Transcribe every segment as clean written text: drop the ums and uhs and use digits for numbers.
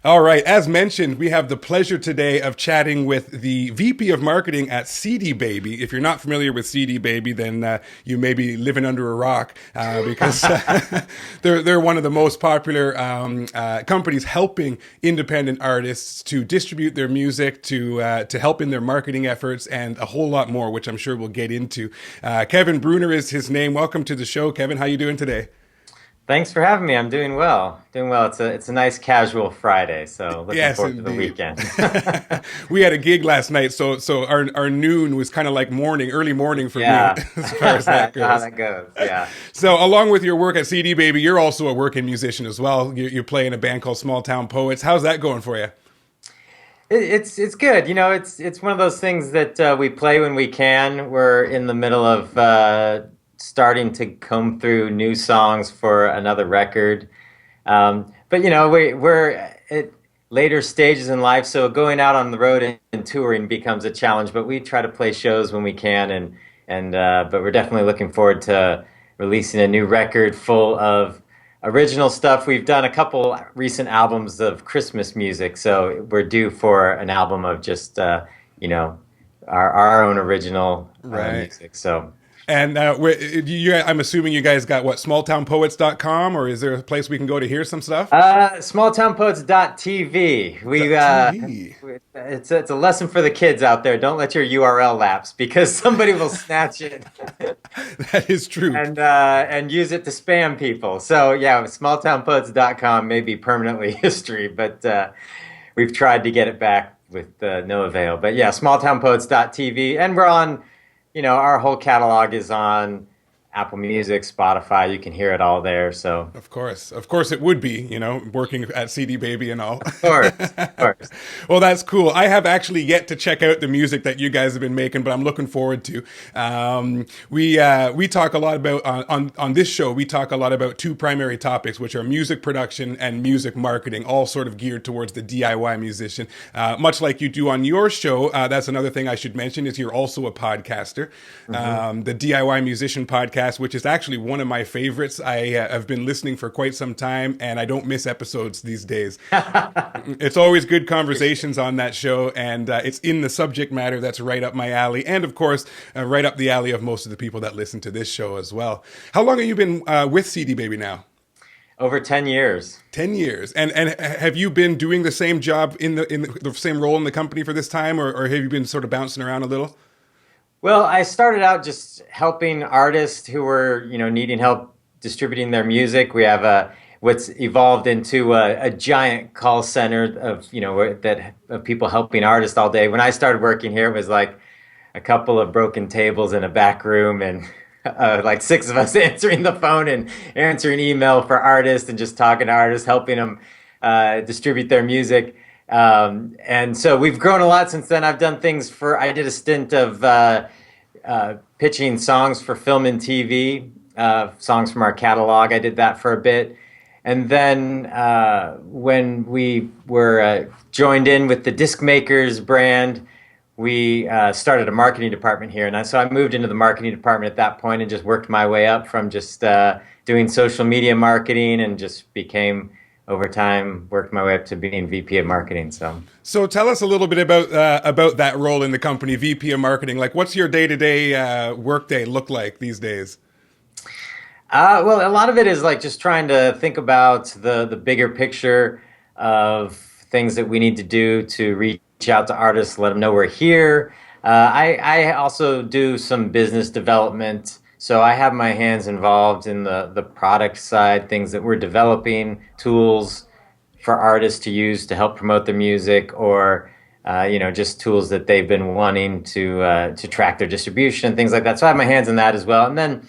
All right. As mentioned, we have the pleasure today of chatting with the VP of Marketing at CD Baby. If you're not familiar with CD Baby, then you may be living under a rock because they're one of the most popular companies helping independent artists to distribute their music, to help in their marketing efforts, and a whole lot more, which I'm sure we'll get into. Kevin Breuner is his name. Welcome to the show, Kevin. How you doing today? Thanks for having me. I'm doing well. Doing well. It's a nice casual Friday, so looking Yes, forward to the indeed. weekend. We had a gig last night, so our noon was kind of like morning, early morning for me, Yeah. as far as that I know how goes. that goes. Yeah. So, along with your work at CD Baby, you're also a working musician as well. You play in a band called Small Town Poets. How's that going for you? It's good. It's one of those things that we play when we can. We're in the middle of starting to comb through new songs for another record. But we're at later stages in life, so going out on the road and touring becomes a challenge. But we try to play shows when we can, and but we're definitely looking forward to releasing a new record full of original stuff. We've done a couple recent albums of Christmas music, so we're due for an album of just our own original Right. music. So. And I'm assuming you guys got what, smalltownpoets.com, or is there a place we can go to hear some stuff? Smalltownpoets.tv. .tv. It's a lesson for the kids out there. Don't let your URL lapse because somebody will snatch it That is true. and use it to spam people. So yeah, smalltownpoets.com may be permanently history, but we've tried to get it back with no avail. But yeah, smalltownpoets.tv, and we're on. Our whole catalog is on Apple Music, Spotify. You can hear it all there. So, Of course it would be, working at CD Baby and all. of course, of course. Well, that's cool. I have actually yet to check out the music that you guys have been making, but I'm looking forward to. We talk a lot about on this show. We talk a lot about two primary topics, which are music production and music marketing, all sort of geared towards the DIY musician. Much like you do on your show. That's another thing I should mention is you're also a podcaster, the DIY Musician Podcast, which is actually one of my favorites. I have been listening for quite some time, and I don't miss episodes these days. It's always good conversations on that show, and it's in the subject matter that's right up my alley, and of course, right up the alley of most of the people that listen to this show as well. How long have you been with CD Baby now? Over 10 years. 10 years. And have you been doing the same job in the same role in the company for this time, or have you been sort of bouncing around a little? Well, I started out just helping artists who were, needing help distributing their music. We have what's evolved into a giant call center of, of people helping artists all day. When I started working here, it was like a couple of broken tables in a back room and like six of us answering the phone and answering email for artists and just talking to artists, helping them distribute their music. And so we've grown a lot since then. I've done things I did a stint of pitching songs for film and TV, songs from our catalog. I did that for a bit. And then when we were joined in with the Disc Makers brand, we started a marketing department here. And so I moved into the marketing department at that point and just worked my way up from just doing social media marketing and just became over time, worked my way up to being VP of marketing. So tell us a little bit about that role in the company, VP of marketing. Like, what's your day-to-day workday look like these days? Well, a lot of it is like just trying to think about the bigger picture of things that we need to do to reach out to artists, let them know we're here. I also do some business development. So I have my hands involved in the product side, things that we're developing, tools for artists to use to help promote their music, or just tools that they've been wanting to track their distribution, things like that. So I have my hands in that as well. And then,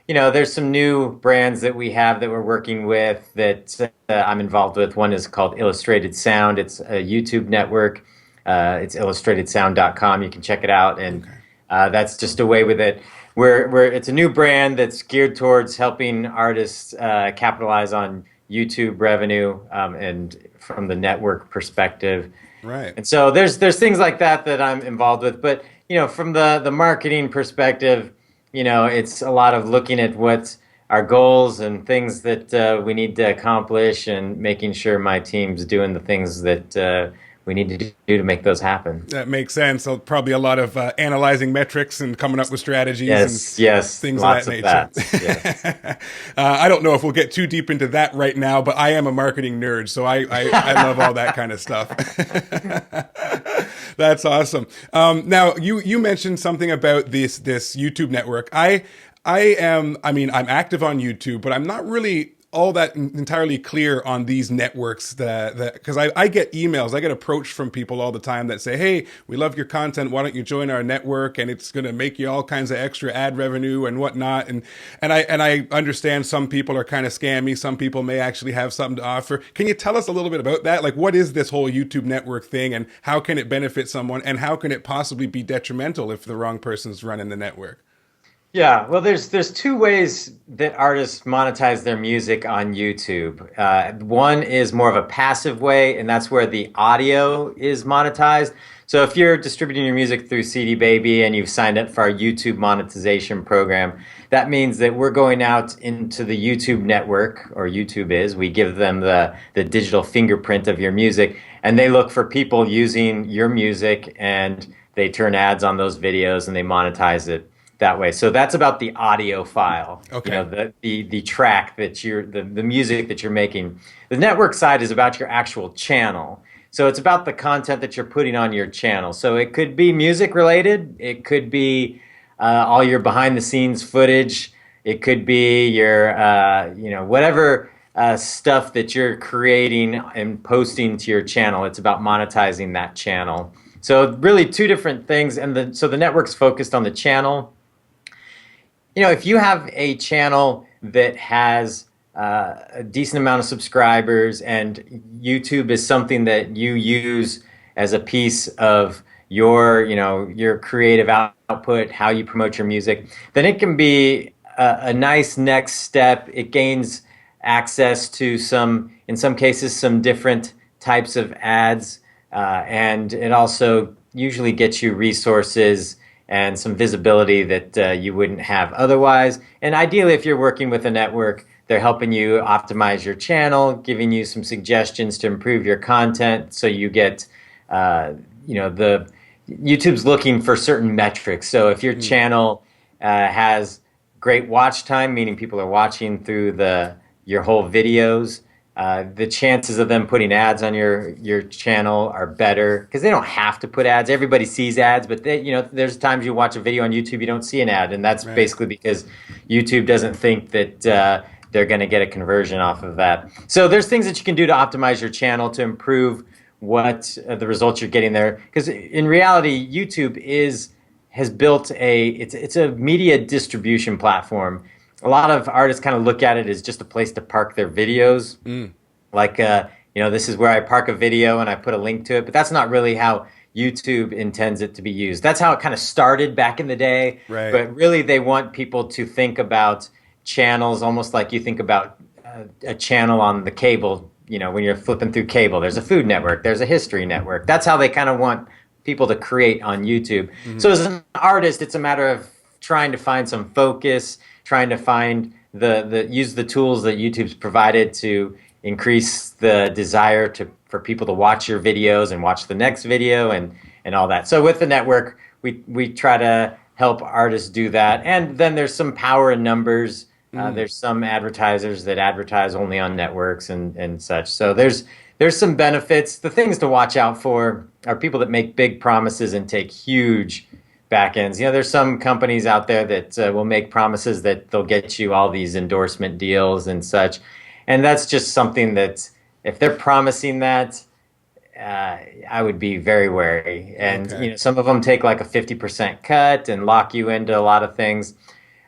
there's some new brands that we have that we're working with that I'm involved with. One is called Illustrated Sound. It's a YouTube network. It's illustratedsound.com. You can check it out, and that's just a way with it. It's a new brand that's geared towards helping artists capitalize on YouTube revenue and from the network perspective. Right. And so there's things like that I'm involved with. But from the marketing perspective, it's a lot of looking at what our goals and things that we need to accomplish, and making sure my team's doing the things that we need to do to make those happen. That makes sense. So probably a lot of analyzing metrics and coming up with strategies and Yes, things lots of of that that. Yes. nature. I don't know if we'll get too deep into that right now, but I am a marketing nerd, so I love all that kind of stuff. That's awesome. Now you mentioned something about this YouTube network. I mean, I'm active on YouTube, but I'm not really all that entirely clear on these networks that because I get emails, I get approached from people all the time that say, hey, we love your content, why don't you join our network, and it's going to make you all kinds of extra ad revenue and whatnot. And I understand some people are kind of scammy, some people may actually have something to offer. Can you tell us a little bit about that? Like, what is this whole YouTube network thing, and how can it benefit someone, and how can it possibly be detrimental if the wrong person's running the network? Yeah, well, there's two ways that artists monetize their music on YouTube. One is more of a passive way, and that's where the audio is monetized. So if you're distributing your music through CD Baby and you've signed up for our YouTube monetization program, that means that we're going out into the YouTube network, or YouTube is. We give them the digital fingerprint of your music, and they look for people using your music, and they turn ads on those videos and they monetize it that way. So that's about the audio file. Okay. You know, the track that you're the music that you're making. The network side is about your actual channel. So it's about the content that you're putting on your channel. So it could be music related. It could be all your behind the scenes footage. It could be your whatever stuff that you're creating and posting to your channel. It's about monetizing that channel. So really two different things. And so the network's focused on the channel. You know, if you have a channel that has a decent amount of subscribers, and YouTube is something that you use as a piece of your creative output, how you promote your music, then it can be a nice next step. It gains access to in some cases, some different types of ads, and it also usually gets you resources and some visibility that you wouldn't have otherwise. And ideally, if you're working with a network, they're helping you optimize your channel, giving you some suggestions to improve your content, so you get, YouTube's looking for certain metrics. So if your channel has great watch time, meaning people are watching through your whole videos, the chances of them putting ads on your channel are better, because they don't have to put ads. Everybody sees ads, but there's times you watch a video on YouTube, you don't see an ad, and that's basically because YouTube doesn't think that they're going to get a conversion off of that. So there's things that you can do to optimize your channel to improve what the results you're getting there. Because in reality, YouTube has built it's a media distribution platform. A lot of artists kind of look at it as just a place to park their videos. Like, this is where I park a video and I put a link to it. But that's not really how YouTube intends it to be used. That's how it kind of started back in the day. Right. But really, they want people to think about channels almost like you think about a channel on the cable. When you're flipping through cable, there's a Food Network, there's a History Network. That's how they kind of want people to create on YouTube. So as an artist, it's a matter of trying to find some focus, trying to find use the tools that YouTube's provided to increase the desire for people to watch your videos and watch the next video and all that. So with the network, we try to help artists do that. And then there's some power in numbers. There's some advertisers that advertise only on networks and such. So there's some benefits. The things to watch out for are people that make big promises and take huge back ends. There's some companies out there that will make promises that they'll get you all these endorsement deals and such. And that's just something that, if they're promising that, I would be very wary. And some of them take like a 50% cut and lock you into a lot of things.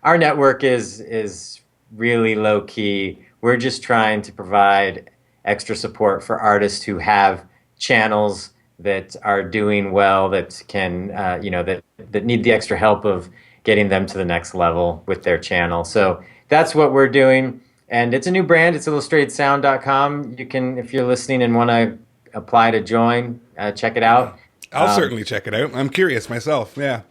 Our network is really low key. We're just trying to provide extra support for artists who have channels that are doing well, that can, that need the extra help of getting them to the next level with their channel. So that's what we're doing. And it's a new brand. It's illustratedsound.com. You can, if you're listening and want to apply to join, check it out. I'll certainly check it out. I'm curious myself. Yeah.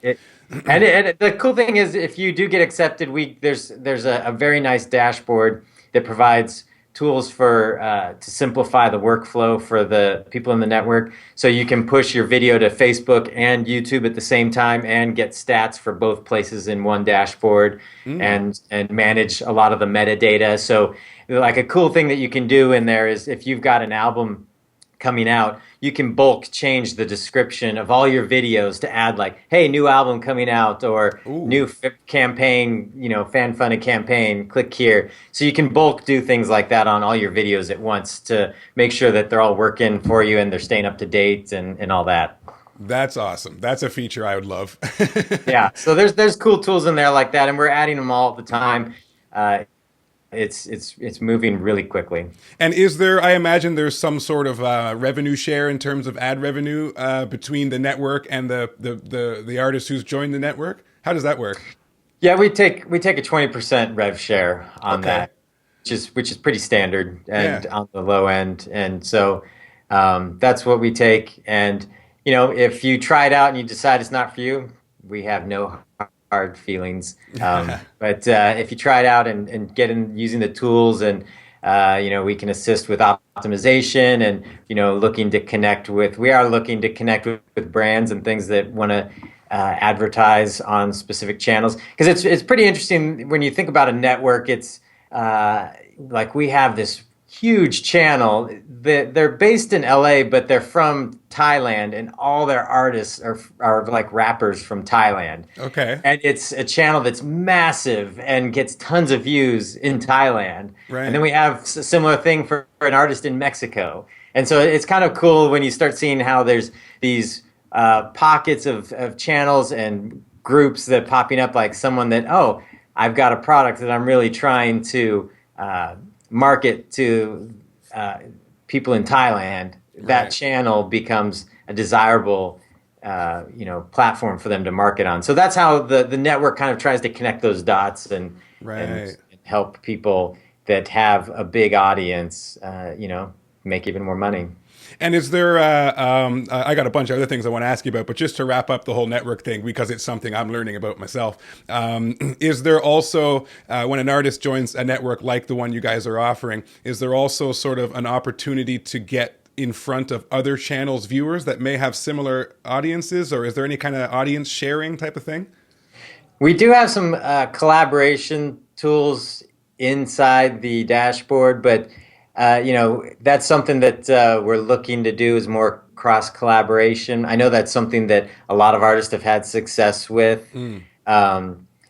And the cool thing is, if you do get accepted, there's a very nice dashboard that provides tools for to simplify the workflow for the people in the network. So you can push your video to Facebook and YouTube at the same time and get stats for both places in one dashboard, and manage a lot of the metadata. So like a cool thing that you can do in there is if you've got an album coming out, you can bulk change the description of all your videos to add like, hey, new album coming out, or new campaign, fan funded campaign, click here. So you can bulk do things like that on all your videos at once to make sure that they're all working for you and they're staying up to date and all that. That's awesome. That's a feature I would love. Yeah. So there's cool tools in there like that, and we're adding them all the time. It's moving really quickly. And is there, I imagine there's some sort of revenue share in terms of ad revenue between the network and the artist who's joined the network? How does that work? Yeah, we take a 20% rev share on that, which is pretty standard and on the low end. And so that's what we take. And if you try it out and you decide it's not for you, we have no hard feelings. But if you try it out and get in using the tools, and we can assist with optimization, and looking to connect with brands and things that want to advertise on specific channels, because it's pretty interesting when you think about a network. It's like we have this huge channel that they're based in LA, but they're from Thailand, and all their artists are like rappers from Thailand. Okay. And it's a channel that's massive and gets tons of views in Thailand. Right. And then we have a similar thing for an artist in Mexico. And so it's kind of cool when you start seeing how there's these pockets of channels and groups that popping up, like someone that, I've got a product that I'm really trying to market to people in Thailand. That channel becomes a desirable platform for them to market on. So that's how the network kind of tries to connect those dots and help people that have a big audience make even more money. And is there, I got a bunch of other things I want to ask you about, but just to wrap up the whole network thing, because it's something I'm learning about myself, is there also, when an artist joins a network like the one you guys are offering, is there also sort of an opportunity to get in front of other channels' viewers that may have similar audiences, or is there any kind of audience sharing type of thing? We do have some collaboration tools inside the dashboard, but that's something that we're looking to do, is more cross collaboration. I know that's something that a lot of artists have had success with.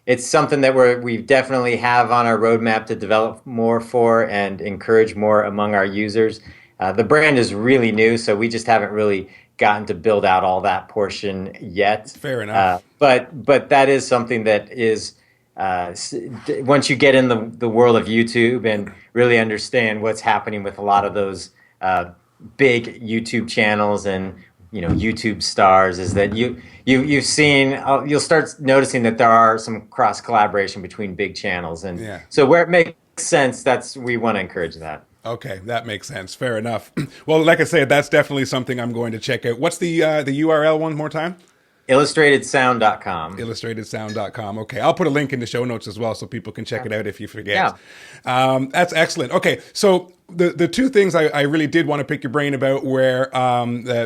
It's something that we definitely have on our roadmap to develop more for and encourage more among our users. The brand is really new, so we just haven't really gotten to build out all that portion yet. Fair enough. But that is something that is, once you get in the world of YouTube and really understand what's happening with a lot of those big YouTube channels and YouTube stars, is that you've seen, you'll start noticing that there are some cross collaboration between big channels, and so where it makes sense, we want to encourage that. Okay, that makes sense. Fair enough. Well, like I said, that's definitely something I'm going to check out. What's the URL one more time? illustratedsound.com. illustratedsound.com. Okay, I'll put a link in the show notes as well so people can check it out if you forget. That's excellent. Okay, so the two things I really did want to pick your brain about were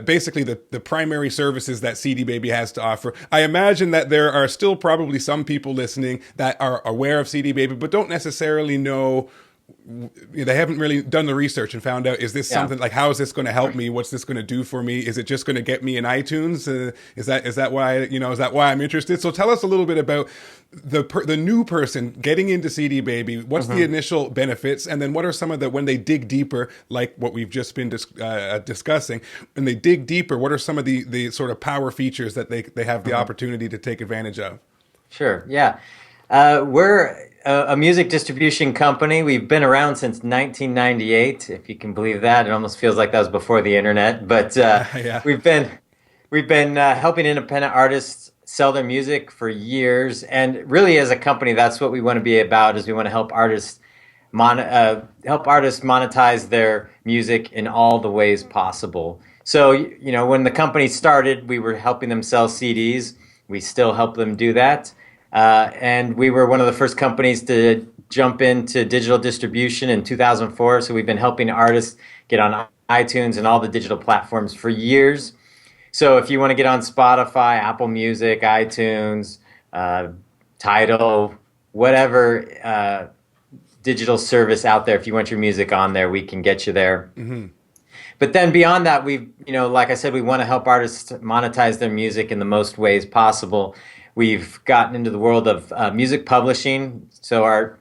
basically the primary services that CD Baby has to offer. I imagine that there are still probably some people listening that are aware of CD Baby but don't necessarily know. They haven't really done the research and found out, is this something like, how is this going to help me? What's this going to do for me? Is it just going to get me in iTunes? Is that why I'm interested? So tell us a little bit about the new person getting into CD Baby. What's the initial benefits? And then what are some of when they dig deeper, like what we've just been discussing, when they dig deeper, what are some of the sort of power features that they have the opportunity to take advantage of? Sure. Yeah. We're a music distribution company. We've been around since 1998, if you can believe that. It almost feels like that was before the internet. But we've been helping independent artists sell their music for years. And really, as a company, that's what we want to be about. Is we want to help artists monetize their music in all the ways possible. So when the company started, we were helping them sell CDs. We still help them do that. And we were one of the first companies to jump into digital distribution in 2004. So we've been helping artists get on iTunes and all the digital platforms for years. So if you want to get on Spotify, Apple Music, iTunes, Tidal, whatever digital service out there, if you want your music on there, we can get you there. Mm-hmm. But then beyond that, like I said, we want to help artists monetize their music in the most ways possible. We've gotten into the world of music publishing. So our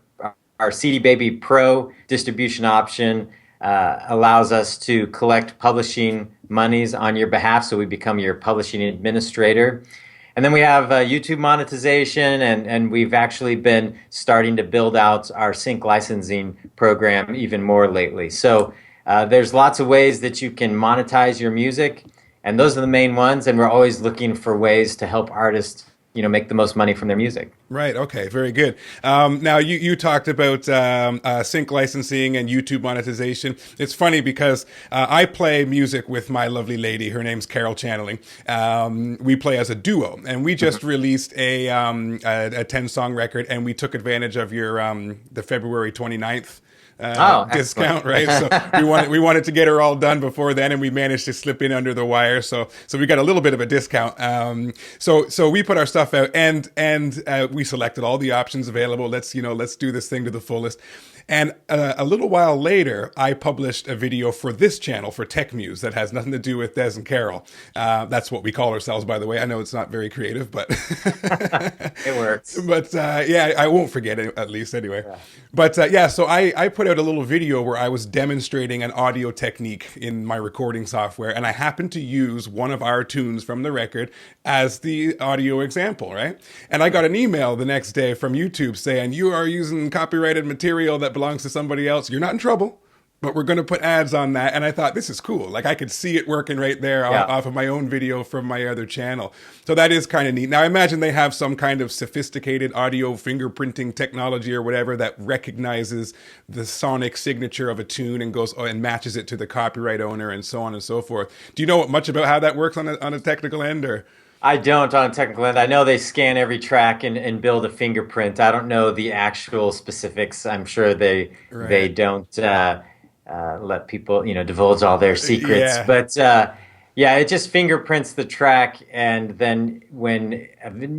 CD Baby Pro distribution option allows us to collect publishing monies on your behalf. So we become your publishing administrator. And then we have YouTube monetization, and we've actually been starting to build out our sync licensing program even more lately. So there's lots of ways that you can monetize your music, and those are the main ones. And we're always looking for ways to help artists, make the most money from their music. Right. Okay. Very good. Now you talked about sync licensing and YouTube monetization. It's funny because I play music with my lovely lady. Her name's Carol Channeling. We play as a duo, and we just released a 10-song record, and we took advantage of your the February 29th discount, right? So we wanted to get her all done before then, and we managed to slip in under the wire. So we got a little bit of a discount. So we put our stuff out, and we selected all the options available. Let's do this thing to the fullest. And a little while later, I published a video for this channel, for TechMuze, that has nothing to do with Dezz and Carol. That's what we call ourselves, by the way. I know it's not very creative, but it works. But I won't forget it, at least anyway. Yeah. But so I put out a little video where I was demonstrating an audio technique in my recording software, and I happened to use one of our tunes from the record as the audio example, right? And I got an email the next day from YouTube saying, "You are using copyrighted material that belongs to somebody else. You're not in trouble, but we're going to put ads on that." And I thought, this is cool. Like, I could see it working right there off of my own video from my other channel. So that is kind of neat. Now, I imagine they have some kind of sophisticated audio fingerprinting technology or whatever that recognizes the sonic signature of a tune and goes and matches it to the copyright owner and so on and so forth. Do you know much about how that works on a technical end, or? I don't on a technical end. I know they scan every track and build a fingerprint. I don't know the actual specifics. I'm sure they don't let people divulge all their secrets. Yeah. But it just fingerprints the track, and then when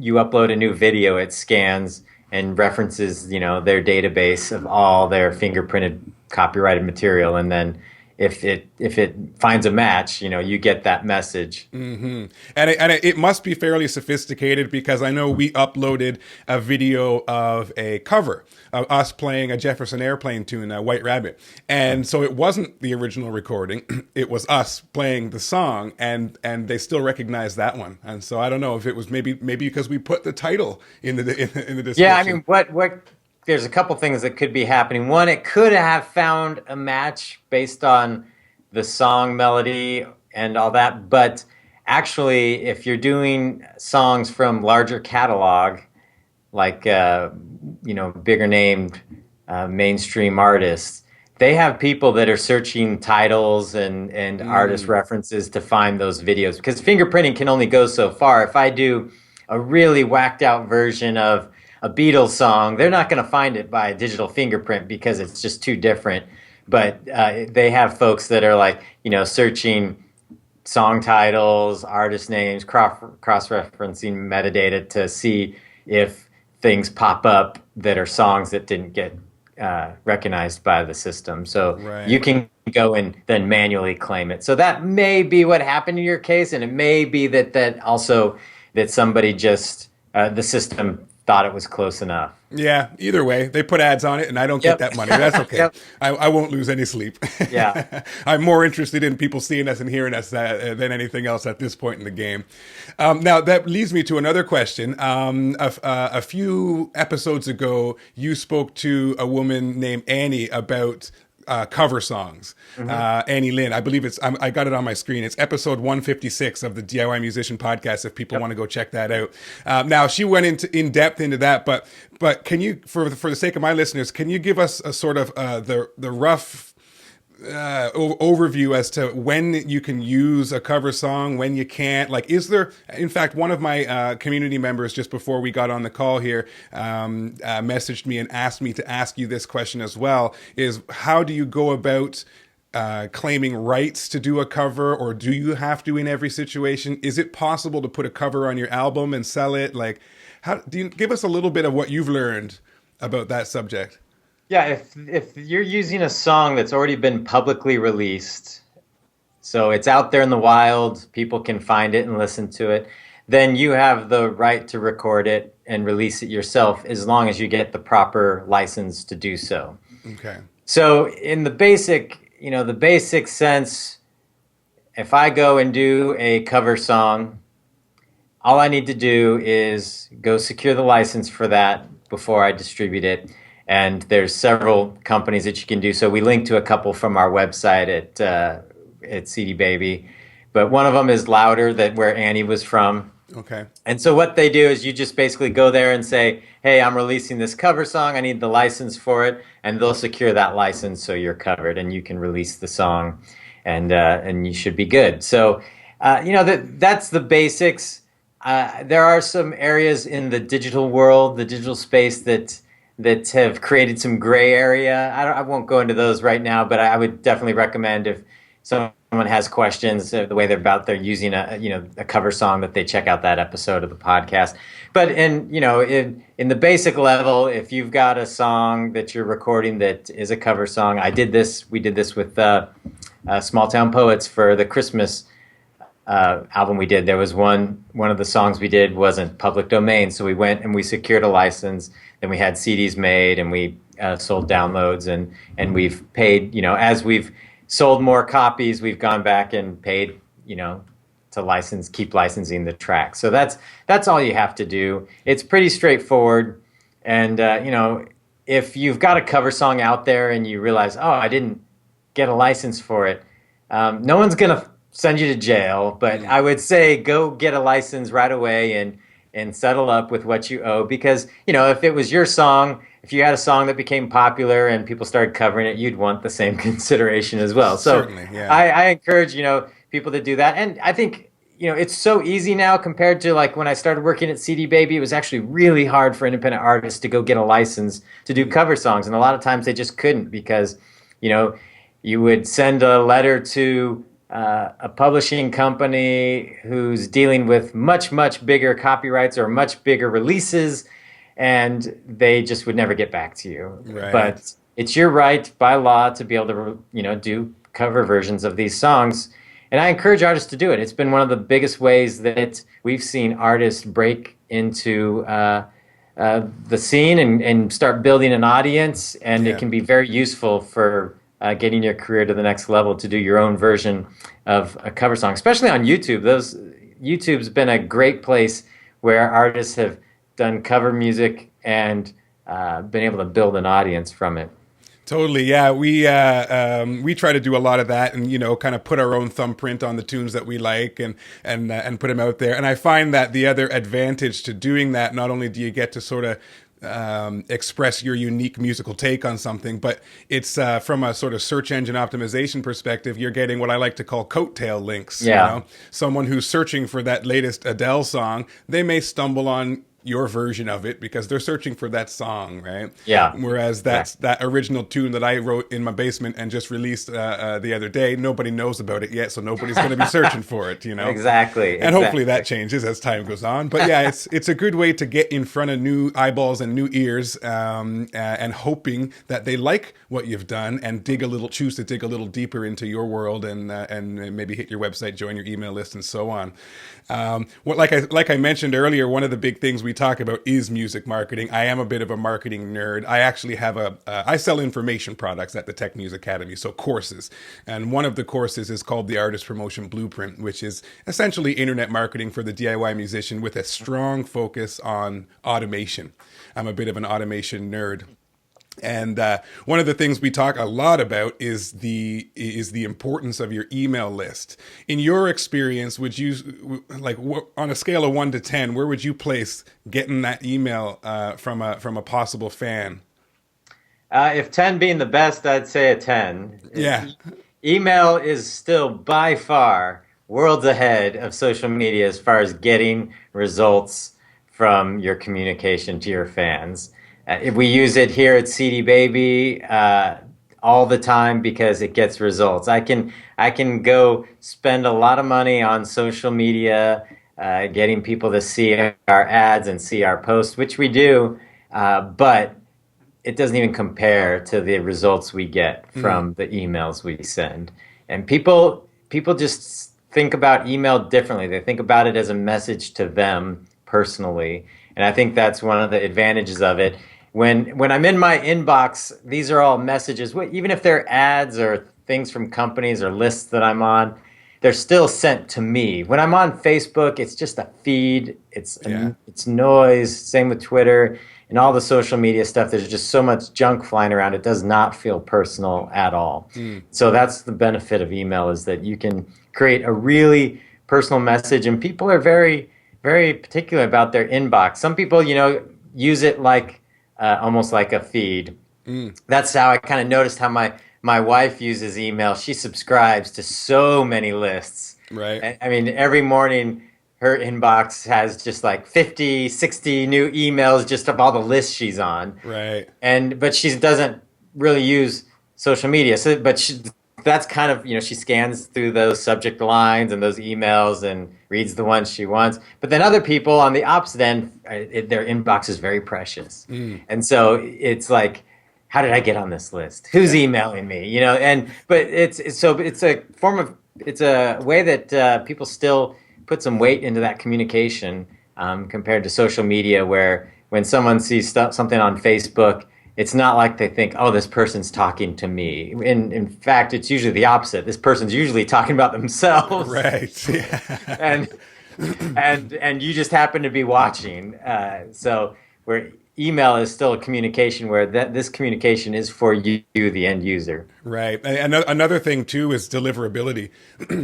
you upload a new video, it scans and references their database of all their fingerprinted copyrighted material, and then if it finds a match, you get that message. Mm-hmm. And it must be fairly sophisticated, because I know we uploaded a video of a cover of us playing a Jefferson Airplane tune, White Rabbit. And so it wasn't the original recording. It was us playing the song, and they still recognize that one. And so I don't know if it was maybe because we put the title in the description. Yeah, I mean, what there's a couple things that could be happening. One, it could have found a match based on the song melody and all that. But actually, if you're doing songs from larger catalog, like bigger named mainstream artists, they have people that are searching titles and artist references to find those videos, because fingerprinting can only go so far. If I do a really whacked out version of a Beatles song, they're not going to find it by a digital fingerprint because it's just too different. But they have folks that are searching song titles, artist names, cross-referencing metadata to see if things pop up that are songs that didn't get recognized by the system. So you can go and then manually claim it. So that may be what happened in your case, and it may be that also that somebody just the system thought it was close enough. Yeah, either way, they put ads on it, and I don't get that money. That's okay. I won't lose any sleep. Yeah. I'm more interested in people seeing us and hearing us than anything else at this point in the game. Now, that leads me to another question. A few episodes ago, you spoke to a woman named Annie about cover songs. Annie Lynn, I believe I got it on my screen. It's episode 156 of the DIY Musician podcast, if people want to go check that out. Now, she went in depth into that, but can you, for the sake of my listeners, can you give us a sort of the rough overview as to when you can use a cover song, when you can't? Like, is there, in fact, one of my community members just before we got on the call here messaged me and asked me to ask you this question as well, is how do you go about claiming rights to do a cover, or do you have to in every situation? Is it possible to put a cover on your album and sell it? Like, how do you give us a little bit of what you've learned about that subject? Yeah, if you're using a song that's already been publicly released, so it's out there in the wild, people can find it and listen to it, then you have the right to record it and release it yourself as long as you get the proper license to do so. Okay. So in the basic sense, if I go and do a cover song, all I need to do is go secure the license for that before I distribute it. And there's several companies that you can do. So we link to a couple from our website at CD Baby. But one of them is Louder, that where Annie was from. Okay. And so what they do is you just basically go there and say, hey, I'm releasing this cover song. I need the license for it. And they'll secure that license so you're covered and you can release the song and you should be good. So, that's the basics. There are some areas in the digital world, the digital space that have created some gray area. I won't go into those right now, but I would definitely recommend if someone has questions the way they're using a cover song, that they check out that episode of the podcast. But in the basic level, if you've got a song that you're recording that is a cover song, we did this with Small Town Poets for the Christmas album we did. There was one of the songs we did wasn't public domain, so we went and we secured a license. Then we had CDs made and we sold downloads, and we've paid, as we've sold more copies, we've gone back and paid, to keep licensing the track. So that's all you have to do. It's pretty straightforward. And, if you've got a cover song out there and you realize, oh, I didn't get a license for it, no one's going to send you to jail, but I would say go get a license right away and settle up with what you owe, because if it was your song, if you had a song that became popular and people started covering it, you'd want the same consideration as well. So certainly, yeah. I encourage people to do that. And I think it's so easy now compared to like when I started working at CD Baby. It was actually really hard for independent artists to go get a license to do cover songs, and a lot of times they just couldn't, because you would send a letter to a publishing company who's dealing with much, much bigger copyrights or much bigger releases, and they just would never get back to you. Right. But it's your right by law to be able to, do cover versions of these songs. And I encourage artists to do it. It's been one of the biggest ways that we've seen artists break into the scene and start building an audience. And it can be very useful for getting your career to the next level, to do your own version of a cover song, especially on YouTube. YouTube's been a great place where artists have done cover music and been able to build an audience from it. Totally, yeah. We try to do a lot of that, and kind of put our own thumbprint on the tunes that we like, and put them out there. And I find that the other advantage to doing that, not only do you get to sort of express your unique musical take on something, but it's from a sort of search engine optimization perspective, you're getting what I like to call coattail links. Yeah. Someone who's searching for that latest Adele song, they may stumble on your version of it because they're searching for that song, right? Yeah. Whereas that original tune that I wrote in my basement and just released the other day, nobody knows about it yet, so nobody's going to be searching for it, Exactly. And hopefully that changes as time goes on. But yeah, it's a good way to get in front of new eyeballs and new ears, and hoping that they like what you've done and choose to dig a little deeper into your world and maybe hit your website, join your email list, and so on. Like I mentioned earlier, one of the big things we talk about is music marketing. I am a bit of a marketing nerd. I actually have I sell information products at the TechMuze Academy, so courses. And one of the courses is called the Artist Promotion Blueprint, which is essentially internet marketing for the DIY musician with a strong focus on automation. I'm a bit of an automation nerd. And one of the things we talk a lot about is the importance of your email list. In your experience, would you on a scale of 1 to 10, where would you place getting that email from a possible fan? If 10 being the best, I'd say a 10. Yeah. Email is still by far worlds ahead of social media as far as getting results from your communication to your fans. If we use it here at CD Baby all the time because it gets results. I can go spend a lot of money on social media, getting people to see our ads and see our posts, which we do, but it doesn't even compare to the results we get Mm. from the emails we send. And people just think about email differently. They think about it as a message to them personally. And I think that's one of the advantages of it. When I'm in my inbox, these are all messages, even if they're ads or things from companies or lists that I'm on, they're still sent to me. When I'm on Facebook, it's just a feed. Yeah. It's noise. Same with Twitter and all the social media stuff. There's just so much junk flying around. It does not feel personal at all. Mm. So that's the benefit of email, is that you can create a really personal message, and people are very, very particular about their inbox. Some people, use it like almost like a feed. Mm. That's how I kind of noticed how my wife uses email. She subscribes to so many lists. Right. I mean, every morning her inbox has just like 50, 60 new emails just of all the lists she's on. Right. But she doesn't really use social media. So, that's kind of, she scans through those subject lines and those emails and reads the ones she wants. But then other people on the opposite end, their inbox is very precious. Mm. And so it's like, how did I get on this list? Who's Yeah. emailing me? But it's a way that people still put some weight into that communication, compared to social media, where when someone sees something on Facebook, it's not like they think, oh, this person's talking to me. In fact, it's usually the opposite. This person's usually talking about themselves, Right. Yeah. and and you just happen to be watching. So where email is still a communication, where this communication is for you, the end user. Right. And another thing too is deliverability.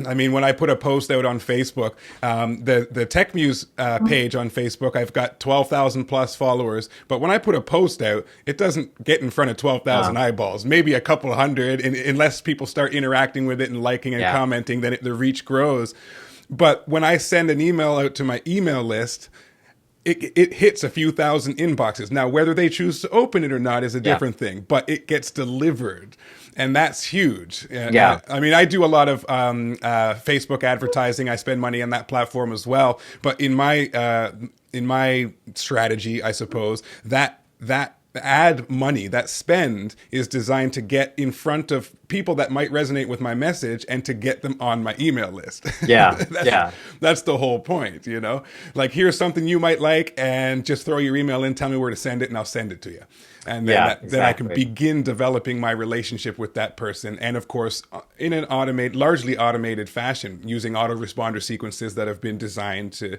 I mean, when I put a post out on Facebook, the TechMuze page on Facebook, I've got 12,000 plus followers. But when I put a post out, it doesn't get in front of 12,000 eyeballs. Maybe a couple hundred, unless people start interacting with it and liking and Yeah. commenting, then the reach grows. But when I send an email out to my email list, it hits a few thousand inboxes. Now, whether they choose to open it or not is a different thing, but it gets delivered. And that's huge. Yeah. I mean, I do a lot of Facebook advertising. I spend money on that platform as well. But in my strategy, I suppose, that ad money, that spend, is designed to get in front of people that might resonate with my message and to get them on my email list. Yeah. That's the whole point, Like, here's something you might like, and just throw your email in, tell me where to send it, and I'll send it to you. And then, then I can begin developing my relationship with that person. And of course, in an largely automated fashion, using autoresponder sequences that have been designed to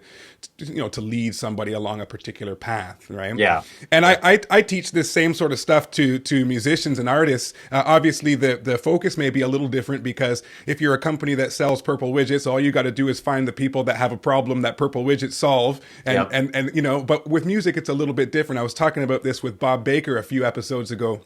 lead somebody along a particular path, right? Yeah. And I teach this same sort of stuff to musicians and artists. Obviously, the focus may be a little different, because if you're a company that sells purple widgets, all you got to do is find the people that have a problem that purple widgets solve. And but with music, it's a little bit different. I was talking about this with Bob Baker a few episodes ago,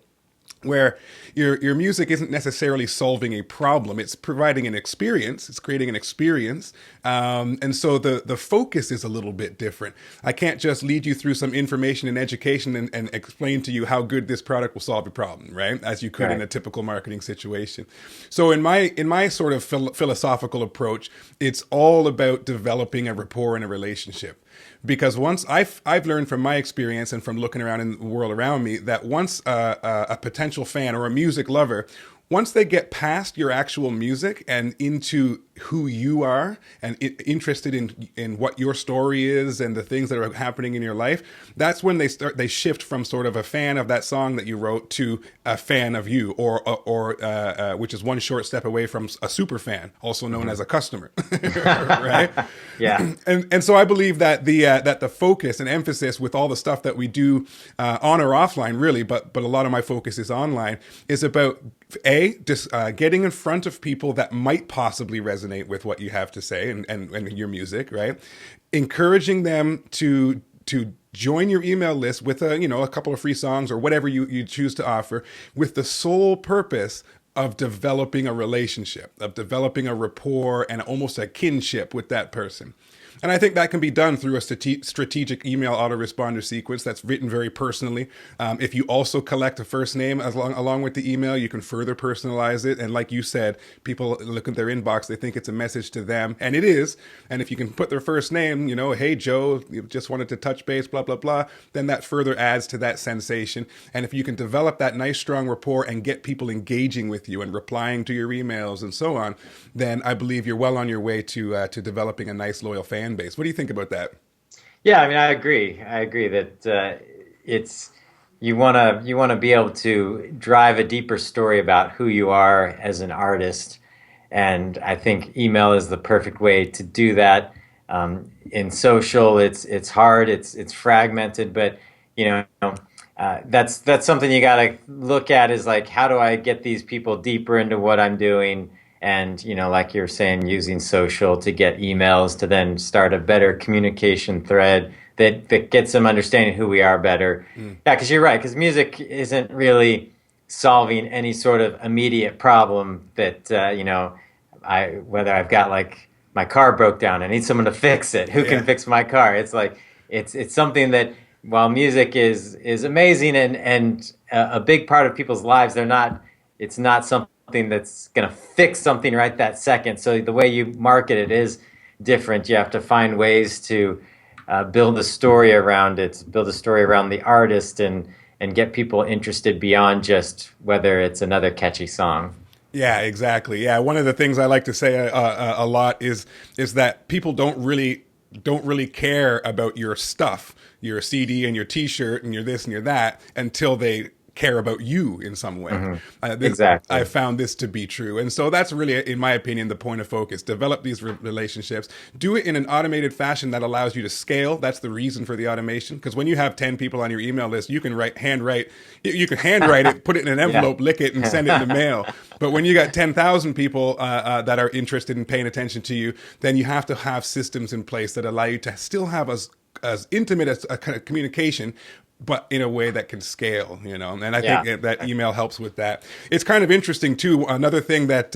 where your music isn't necessarily solving a problem. It's providing an experience. It's creating an experience. And so the focus is a little bit different. I can't just lead you through some information and education and explain to you how good this product will solve your problem, right? As you could in a typical marketing situation. So in my sort of philosophical approach, it's all about developing a rapport and a relationship. Because once I've learned from my experience and from looking around in the world around me, that once a potential fan or a music lover, once they get past your actual music and into who you are and interested in what your story is and the things that are happening in your life, that's when they shift from sort of a fan of that song that you wrote to a fan of you, or which is one short step away from a super fan, also known as a customer, right? Yeah. And so I believe that the focus and emphasis with all the stuff that we do on or offline, really, but a lot of my focus is online, is about just getting in front of people that might possibly resonate with what you have to say and your music, right? Encouraging them to to join your email list with a couple of free songs or whatever you choose to offer, with the sole purpose of developing a relationship, of developing a rapport and almost a kinship with that person. And I think that can be done through a strategic email autoresponder sequence that's written very personally. If you also collect a first name along with the email, you can further personalize it. And like you said, people look at their inbox, they think it's a message to them, and it is. And if you can put their first name, hey, Joe, you just wanted to touch base, blah, blah, blah, then that further adds to that sensation. And if you can develop that nice, strong rapport and get people engaging with you and replying to your emails and so on, then I believe you're well on your way to developing a nice, loyal fan base. What do you think about that? Yeah, I mean, I agree. I agree that it's you want to be able to drive a deeper story about who you are as an artist, and I think email is the perfect way to do that. In social, it's hard, it's fragmented, but that's something you got to look at, is like, how do I get these people deeper into what I'm doing? And, like you're saying, using social to get emails to then start a better communication thread that gets them understanding who we are better. Yeah, because you're right, because music isn't really solving any sort of immediate problem that, whether I've got like my car broke down, I need someone to fix it. Who can fix my car? It's like, it's something that, while music is amazing and a big part of people's lives, it's not something that's going to fix something right that second. So the way you market it is different. You have to find ways to build a story around it, build a story around the artist, and get people interested beyond just whether it's another catchy song. Yeah, exactly. Yeah, one of the things I like to say a lot is that people don't really care about your stuff, your CD and your T-shirt and your this and your that, until they care about you in some way. Exactly. I found this to be true. And so that's really, in my opinion, the point of focus. Develop these relationships. Do it in an automated fashion that allows you to scale. That's the reason for the automation. Because when you have 10 people on your email list, you can handwrite it, put it in an envelope, lick it, and send it in the mail. But when you got 10,000 people that are interested in paying attention to you, then you have to have systems in place that allow you to still have as intimate as a kind of communication, but in a way that can scale, and I think that email helps with that. It's kind of interesting too. Another thing that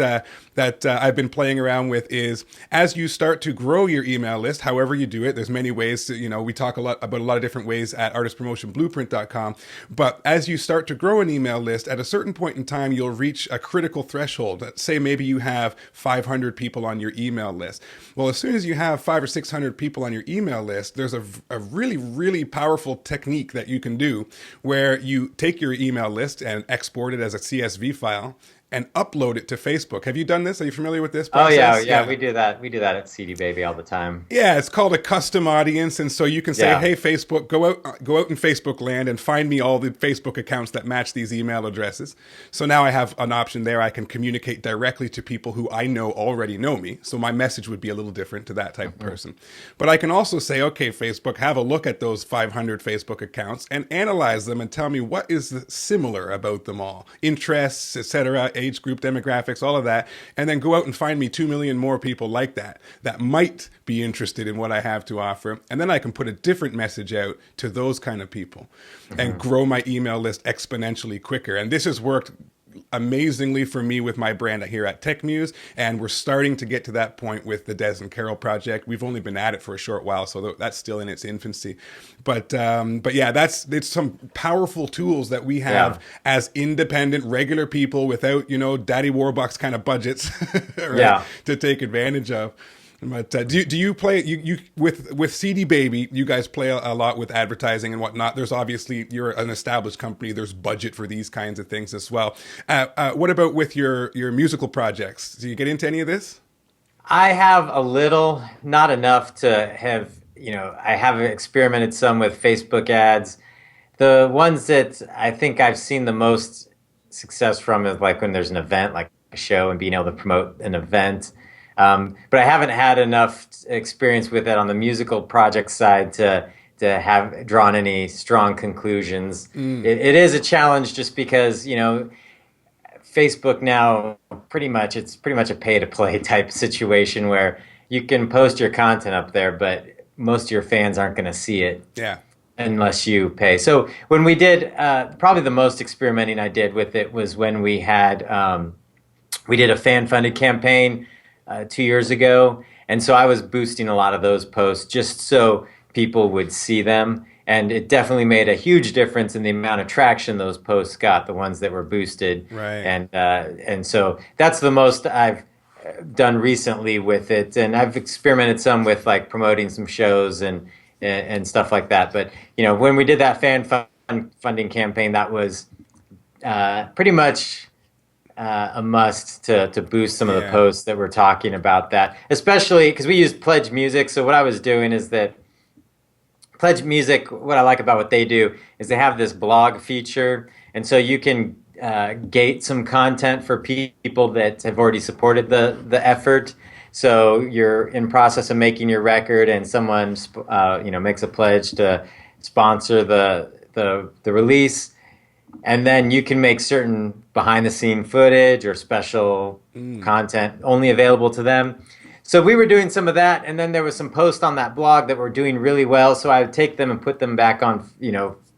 I've been playing around with is, as you start to grow your email list, however you do it, there's many ways to, we talk about a lot of different ways at artistpromotionblueprint.com, but as you start to grow an email list, at a certain point in time, you'll reach a critical threshold. Say maybe you have 500 people on your email list. Well, as soon as you have 500 or 600 people on your email list, there's a really, really powerful technique that you can do, where you take your email list and export it as a CSV file and upload it to Facebook. Have you done this? Are you familiar with this process? Oh yeah, we do that. We do that at CD Baby all the time. Yeah, it's called a custom audience, and so you can say, "Hey, Facebook, go out in Facebook land and find me all the Facebook accounts that match these email addresses." So now I have an option there. I can communicate directly to people who I know already know me. So my message would be a little different to that type of person. But I can also say, "Okay, Facebook, have a look at those 500 Facebook accounts and analyze them and tell me what is similar about them all, interests, etc." Age group, demographics, all of that, and then go out and find me 2 million more people like that might be interested in what I have to offer. And then I can put a different message out to those kind of people and grow my email list exponentially quicker. And this has worked amazingly for me with my brand here at TechMuze, and we're starting to get to that point with the Dezz and Carol project. We've only been at it for a short while, so that's still in its infancy. But yeah, it's some powerful tools that we have as independent, regular people without, Daddy Warbucks kind of budgets right, to take advantage of. But do you play you with CD Baby? You guys play a lot with advertising and whatnot. There's obviously, you're an established company. There's budget for these kinds of things as well. What about with your musical projects? Do you get into any of this? I have a little, not enough to have. I have experimented some with Facebook ads. The ones that I think I've seen the most success from is like when there's an event, like a show, and being able to promote an event. But I haven't had enough experience with it on the musical project side to have drawn any strong conclusions. It is a challenge just because, Facebook now it's pretty much a pay to play type situation where you can post your content up there, but most of your fans aren't going to see it. Yeah. Unless you pay. So when we did, probably the most experimenting I did with it was when we did a fan-funded campaign 2 years ago, and so I was boosting a lot of those posts just so people would see them, and it definitely made a huge difference in the amount of traction those posts got, the ones that were boosted. Right. And so that's the most I've done recently with it, and I've experimented some with like promoting some shows and stuff like that. But when we did that funding campaign, that was pretty much a must to boost some of the posts that were talking about that, especially because we used Pledge Music. So what I was doing is that Pledge Music, what I like about what they do is they have this blog feature, and so you can gate some content for people that have already supported the effort. So you're in process of making your record, and someone makes a pledge to sponsor the release, and then you can make certain behind the scene footage or special content only available to them. So we were doing some of that, and then there was some posts on that blog that were doing really well. So I would take them and put them back on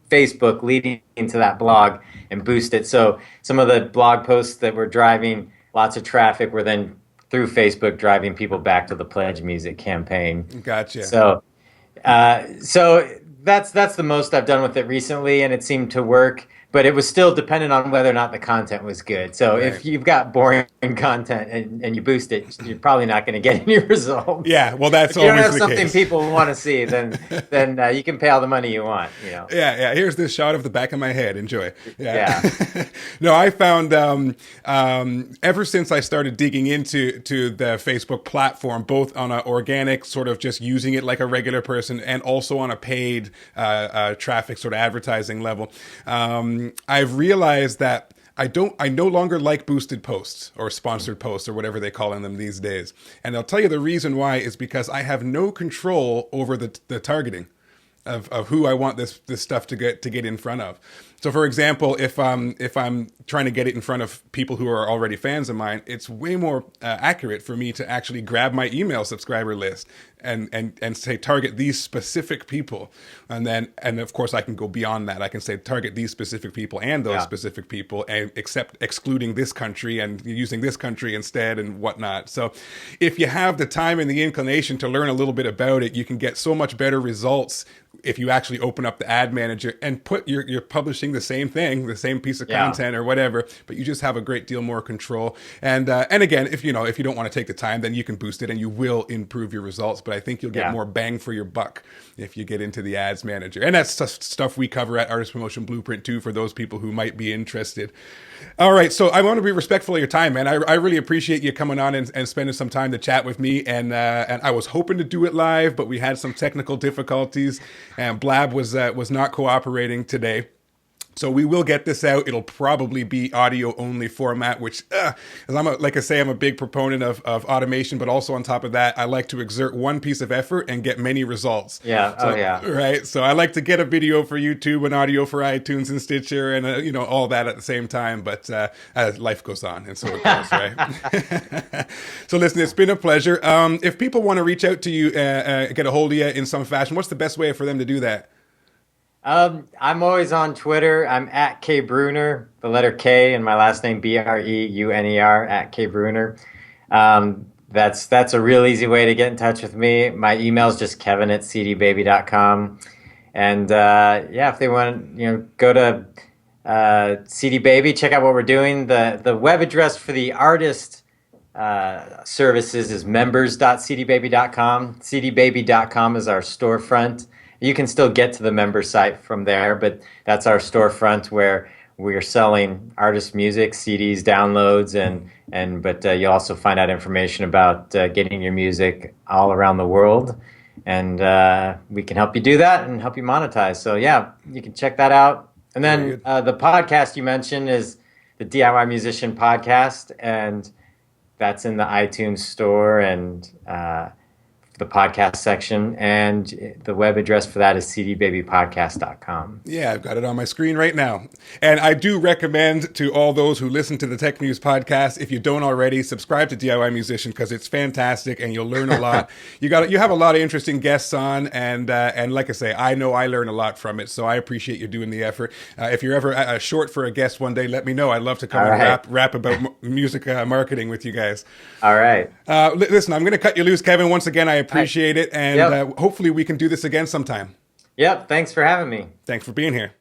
Facebook, leading into that blog, and boost it. So some of the blog posts that were driving lots of traffic were then through Facebook driving people back to the Pledge Music campaign. Gotcha. So that's the most I've done with it recently, and it seemed to work. But it was still dependent on whether or not the content was good. So if you've got boring content and you boost it, you're probably not going to get any results. Yeah, well, that's if you always don't have the something case. people want to see, then you can pay all the money you want. Yeah. Here's this shot of the back of my head. Enjoy. Yeah. No, I found ever since I started digging into the Facebook platform, both on an organic sort of just using it like a regular person, and also on a paid traffic sort of advertising level. I've realized that I no longer like boosted posts or sponsored posts or whatever they call them these days. And I'll tell you the reason why is because I have no control over the targeting of who I want this stuff to get in front of. So, for example, if I'm trying to get it in front of people who are already fans of mine, it's way more accurate for me to actually grab my email subscriber list and say target these specific people, and of course I can go beyond that. I can say target these specific people and those specific people, and excluding this country and using this country instead and whatnot. So, if you have the time and the inclination to learn a little bit about it, you can get so much better results if you actually open up the ad manager and you're publishing the same thing, the same piece of content or whatever, but you just have a great deal more control. And again, if you don't want to take the time, then you can boost it and you will improve your results. But I think you'll get more bang for your buck if you get into the ads manager. And that's stuff we cover at Artist Promotion Blueprint too, for those people who might be interested. All right. So I want to be respectful of your time, man. I really appreciate you coming on and spending some time to chat with me. And I was hoping to do it live, but we had some technical difficulties, and Blab was not cooperating today. So we will get this out. It'll probably be audio only format, which, as I'm a big proponent of automation, but also on top of that, I like to exert one piece of effort and get many results. Yeah. So, right. So I like to get a video for YouTube and audio for iTunes and Stitcher and, all that at the same time. But life goes on, and so it goes, right? So listen, it's been a pleasure. If people want to reach out to you, get a hold of you in some fashion, what's the best way for them to do that? I'm always on Twitter. I'm at K Breuner, the letter K, and my last name Breuner, at K Breuner. That's a real easy way to get in touch with me. My email is just kevin@cdbaby.com. And if they want, go to CD Baby, check out what we're doing. The web address for the artist services is members.cdbaby.com. cdbaby.com is our storefront. You can still get to the member site from there, but that's our storefront where we're selling artist music, CDs, downloads, but you'll also find out information about getting your music all around the world, and we can help you do that and help you monetize. So you can check that out. And then the podcast you mentioned is the DIY Musician Podcast, and that's in the iTunes store and the podcast section, and the web address for that is cdbabypodcast.com. Yeah, I've got it on my screen right now. And I do recommend to all those who listen to the TechMuze podcast, if you don't already, subscribe to DIY Musician because it's fantastic and you'll learn a lot. You have a lot of interesting guests on, and like I say, I know I learn a lot from it, so I appreciate you doing the effort. If you're ever short for a guest one day, let me know. I'd love to come and rap about music marketing with you guys. All right. Listen, I'm going to cut you loose, Kevin. Once again, I appreciate it, and hopefully we can do this again sometime. Yep, thanks for having me. Thanks for being here.